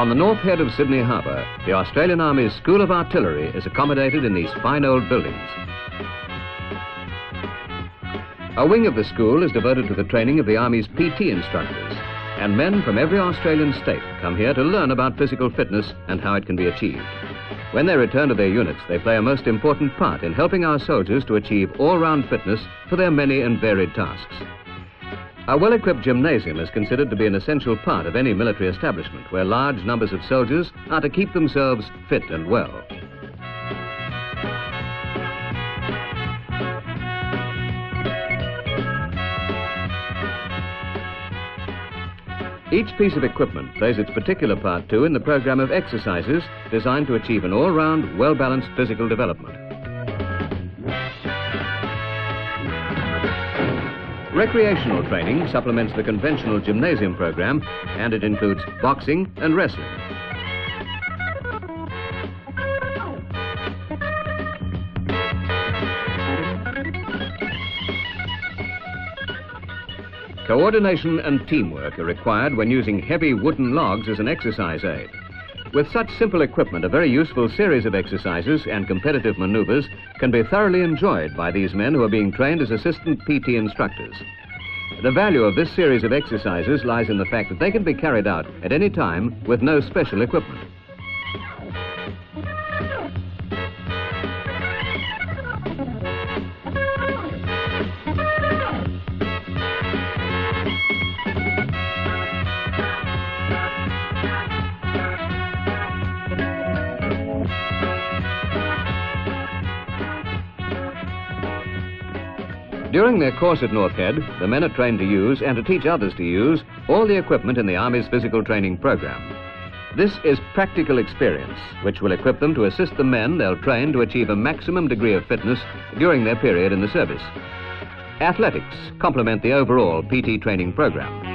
On the north head of Sydney Harbour, the Australian Army's School of Artillery is accommodated in these fine old buildings. A wing of the school is devoted to the training of the Army's PT instructors, and men from every Australian state come here to learn about physical fitness and how it can be achieved. When they return to their units, they play a most important part in helping our soldiers to achieve all-round fitness for their many and varied tasks. A well-equipped gymnasium is considered to be an essential part of any military establishment where large numbers of soldiers are to keep themselves fit and well. Each piece of equipment plays its particular part too in the program of exercises designed to achieve an all-round, well-balanced physical development. Recreational training supplements the conventional gymnasium program, and it includes boxing and wrestling. Coordination and teamwork are required when using heavy wooden logs as an exercise aid. With such simple equipment, a very useful series of exercises and competitive maneuvers can be thoroughly enjoyed by these men who are being trained as assistant PT instructors. The value of this series of exercises lies in the fact that they can be carried out at any time with no special equipment. During their course at North Head, the men are trained to use and to teach others to use all the equipment in the Army's physical training program. This is practical experience, which will equip them to assist the men they'll train to achieve a maximum degree of fitness during their period in the service. Athletics complement the overall PT training program.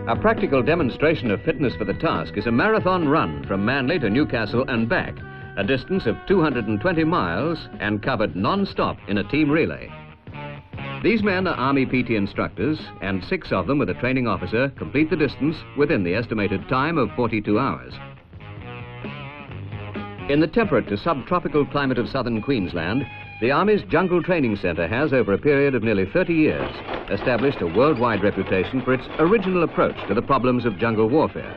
A practical demonstration of fitness for the task is a marathon run from Manly to Newcastle and back, a distance of 220 miles and covered non-stop in a team relay. These men are Army PT instructors, and 6 of them with a training officer complete the distance within the estimated time of 42 hours. In the temperate to subtropical climate of southern Queensland, the Army's Jungle Training Centre has, over a period of nearly 30 years, established a worldwide reputation for its original approach to the problems of jungle warfare.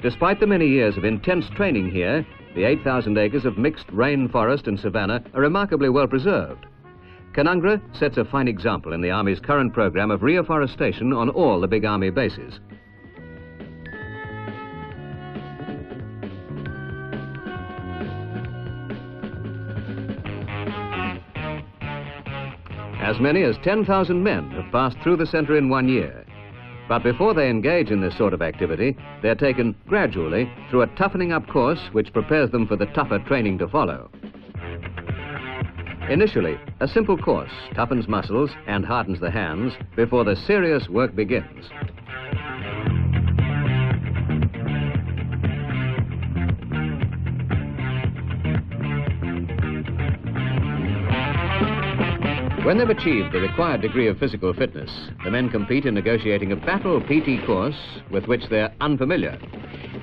Despite the many years of intense training here, the 8,000 acres of mixed rainforest and savanna are remarkably well preserved. Canungra sets a fine example in the Army's current program of reforestation on all the big Army bases. As many as 10,000 men have passed through the centre in 1 year. But before they engage in this sort of activity, they're taken gradually through a toughening up course which prepares them for the tougher training to follow. Initially, a simple course toughens muscles and hardens the hands before the serious work begins. When they've achieved the required degree of physical fitness, the men compete in negotiating a battle PT course with which they're unfamiliar.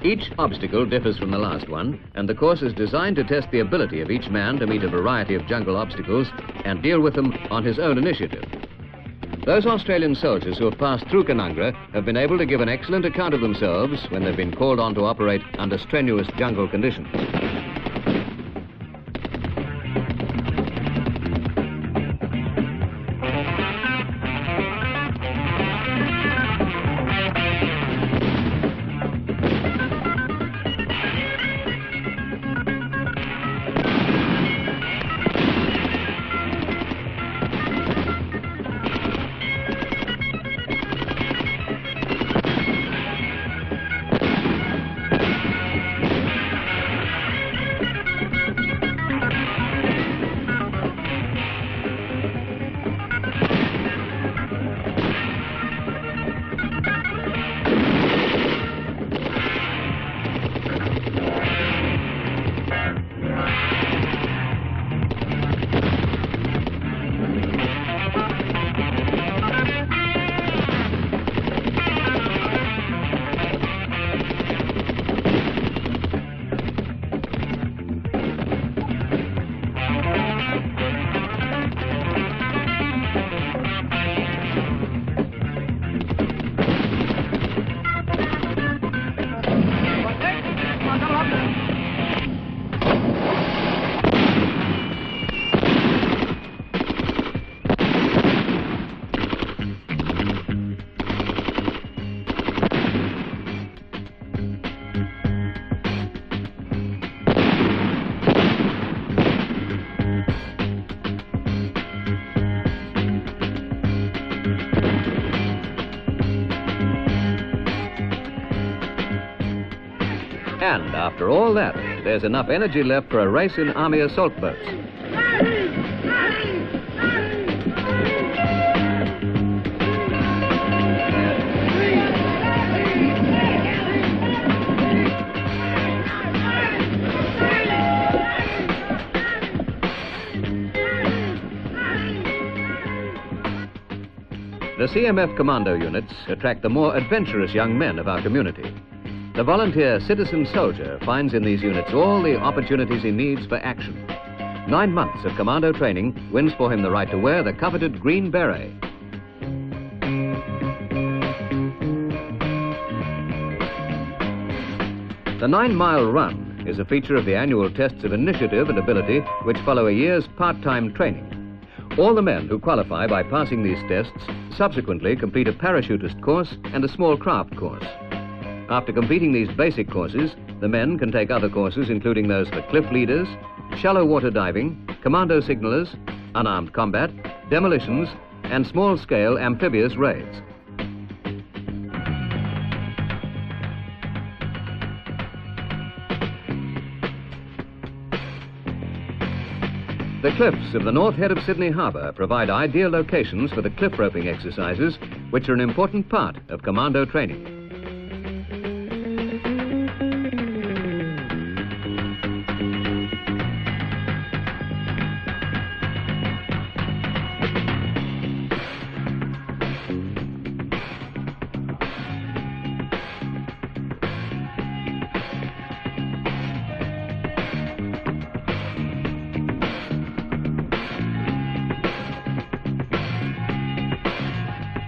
Each obstacle differs from the last one, and the course is designed to test the ability of each man to meet a variety of jungle obstacles and deal with them on his own initiative. Those Australian soldiers who have passed through Canungra have been able to give an excellent account of themselves when they've been called on to operate under strenuous jungle conditions. And after all that, there's enough energy left for a race in Army assault boats. The CMF commando units attract the more adventurous young men of our community. The volunteer citizen soldier finds in these units all the opportunities he needs for action. 9 months of commando training wins for him the right to wear the coveted green beret. The 9-mile run is a feature of the annual tests of initiative and ability which follow a year's part-time training. All the men who qualify by passing these tests subsequently complete a parachutist course and a small craft course. After completing these basic courses, the men can take other courses including those for cliff leaders, shallow water diving, commando signalers, unarmed combat, demolitions, and small-scale amphibious raids. The cliffs of the north head of Sydney Harbour provide ideal locations for the cliff roping exercises, which are an important part of commando training.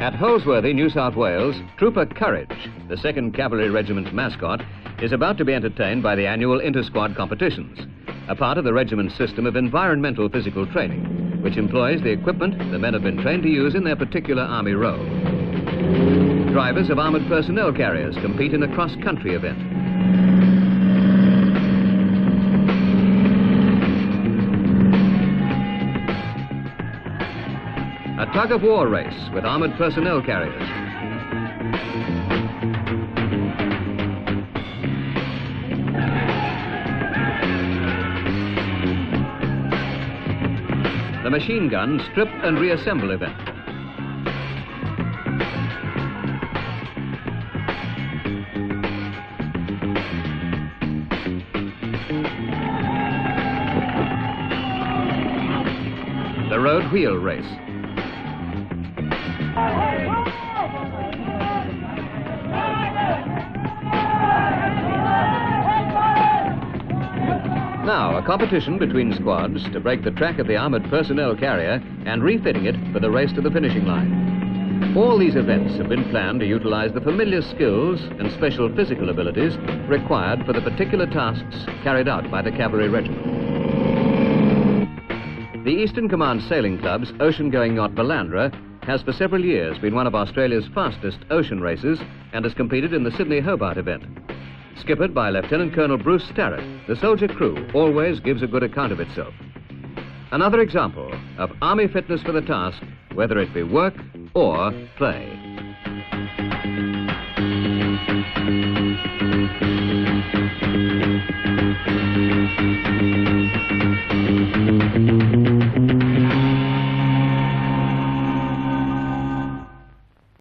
At Holsworthy, New South Wales, Trooper Courage, the 2nd Cavalry Regiment's mascot, is about to be entertained by the annual inter-squad competitions, a part of the regiment's system of environmental physical training, which employs the equipment the men have been trained to use in their particular army role. Drivers of armoured personnel carriers compete in a cross-country event. A tug-of-war race with armoured personnel carriers. The machine gun strip and reassemble event. The road wheel race. Now, a competition between squads to break the track of the armoured personnel carrier and refitting it for the race to the finishing line. All these events have been planned to utilise the familiar skills and special physical abilities required for the particular tasks carried out by the Cavalry Regiment. The Eastern Command Sailing Club's ocean-going yacht Balandra has for several years been one of Australia's fastest ocean races and has competed in the Sydney Hobart event. Skippered by Lieutenant Colonel Bruce Starrett, the soldier crew always gives a good account of itself. Another example of Army fitness for the task, whether it be work or play.